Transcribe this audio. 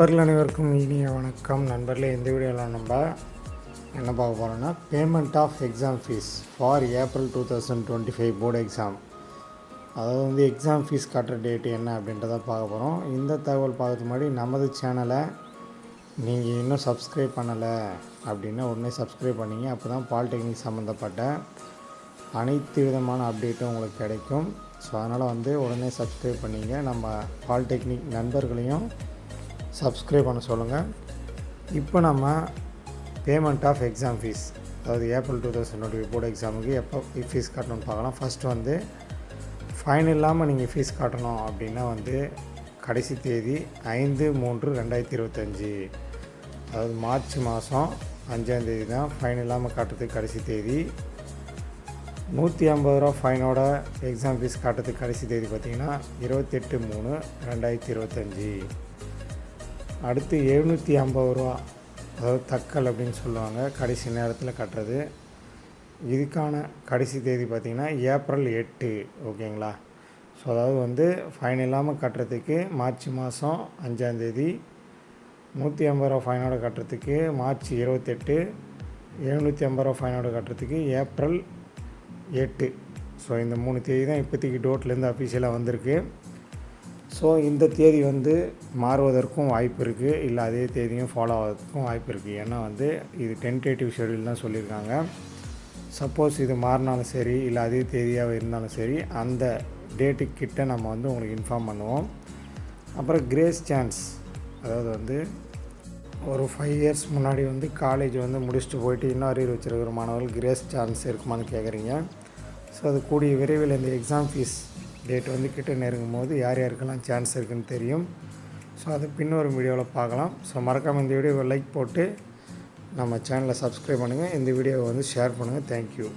நண்பர்கள் அனைவருக்கும் இனிய வணக்கம். நண்பர்களே, இந்த வீடியோவில் நம்ம என்ன பார்க்க போகிறோம்னா payment of exam fees for April 2025 board exam. அதாவது வந்து எக்ஸாம் ஃபீஸ் கட்டுற டேட்டு என்ன அப்படின்றத பார்க்க போகிறோம். இந்த தகவல் பார்க்கறதுக்கு முன்னாடி நமது சேனலை நீங்கள் இன்னும் சப்ஸ்கிரைப் பண்ணலை அப்படின்னா உடனே சப்ஸ்கிரைப் பண்ணிங்க. அப்போ தான் பாலிடெக்னிக் சம்மந்தப்பட்ட அனைத்து விதமான அப்டேட்டும் உங்களுக்கு கிடைக்கும். ஸோ அதனால் வந்து உடனே சப்ஸ்கிரைப் பண்ணிங்க. நம்ம பாலிடெக்னிக் நண்பர்களையும் சப்ஸ்கிரைப் பண்ண சொல்லுங்கள். இப்போ நம்ம பேமெண்ட் ஆஃப் எக்ஸாம் ஃபீஸ், அதாவது ஏப்ரல் 2025 போர்டு எக்ஸாமுக்கு எப்போ ஃபீஸ் கட்டணும்னு பார்க்கலாம். ஃபஸ்ட்டு வந்து ஃபைன் இல்லாமல் நீங்கள் ஃபீஸ் கட்டணும் அப்படின்னா வந்து கடைசி தேதி 5/3/2025, அதாவது மார்ச் மாதம் 5ஆம் தேதி தான் ஃபைன் இல்லாமல் கட்டுறதுக்கு கடைசி தேதி. 150 ரூபா ஃபைனோட எக்ஸாம் ஃபீஸ் கட்டுறதுக்கு கடைசி தேதி பார்த்திங்கன்னா 28/3/2025. அடுத்து 750 ரூபா, அதாவது தக்கல் அப்படின்னு சொல்லுவாங்க, கடைசி நேரத்தில் கட்டுறது. இதுக்கான கடைசி தேதி பார்த்திங்கன்னா ஏப்ரல் 8. ஓகேங்களா? ஸோ அதாவது வந்து ஃபைன் இல்லாமல் கட்டுறதுக்கு மார்ச் மாதம் 5ஆம் தேதி, 150 ரூபா ஃபைனோட கட்டுறதுக்கு மார்ச் 28, 750 ரூபா ஃபைனோட கட்டுறதுக்கு ஏப்ரல் 8. ஸோ இந்த 3 தேதி தான் இப்போதைக்கு டோட்லேருந்து அஃபிஷியலாக வந்திருக்கு. ஸோ இந்த தேதி வந்து மாறுவதற்கும் வாய்ப்பு இருக்குது, இல்லை அதே தேதியும் ஃபாலோ ஆகிறதுக்கும் வாய்ப்பு இருக்குது. ஏன்னா வந்து இது டென்டேட்டிவ் ஷெடியூல் தான் சொல்லியிருக்காங்க. சப்போஸ் இது மாறினாலும் சரி, இல்லை அதே தேதியாக இருந்தாலும் சரி, அந்த டேட்டுக்கிட்ட நம்ம வந்து உங்களுக்கு இன்ஃபார்ம் பண்ணுவோம். அப்புறம் கிரேஸ் சான்ஸ், அதாவது வந்து ஒரு 5 இயர்ஸ் முன்னாடி வந்து காலேஜ் வந்து முடிச்சுட்டு போயிட்டு இன்னும் அரியர் வச்சுருக்கிற மாணவர்கள் கிரேஸ் சான்ஸ் இருக்குமான்னு கேட்குறீங்க. ஸோ அது கூடிய விரைவில் இந்த எக்ஸாம் ஃபீஸ் டேட் வந்து கிட்ட நெருங்கும் போது யார் யாருக்கெல்லாம் சான்ஸ் இருக்குதுன்னு தெரியும். ஸோ அது பின்னொரு வீடியோவில் பார்க்கலாம். ஸோ மறக்காமல் இந்த வீடியோவை லைக் போட்டு நம்ம சேனலை சப்ஸ்கிரைப் பண்ணுங்கள். இந்த வீடியோவை வந்து ஷேர் பண்ணுங்கள். தேங்க்யூ.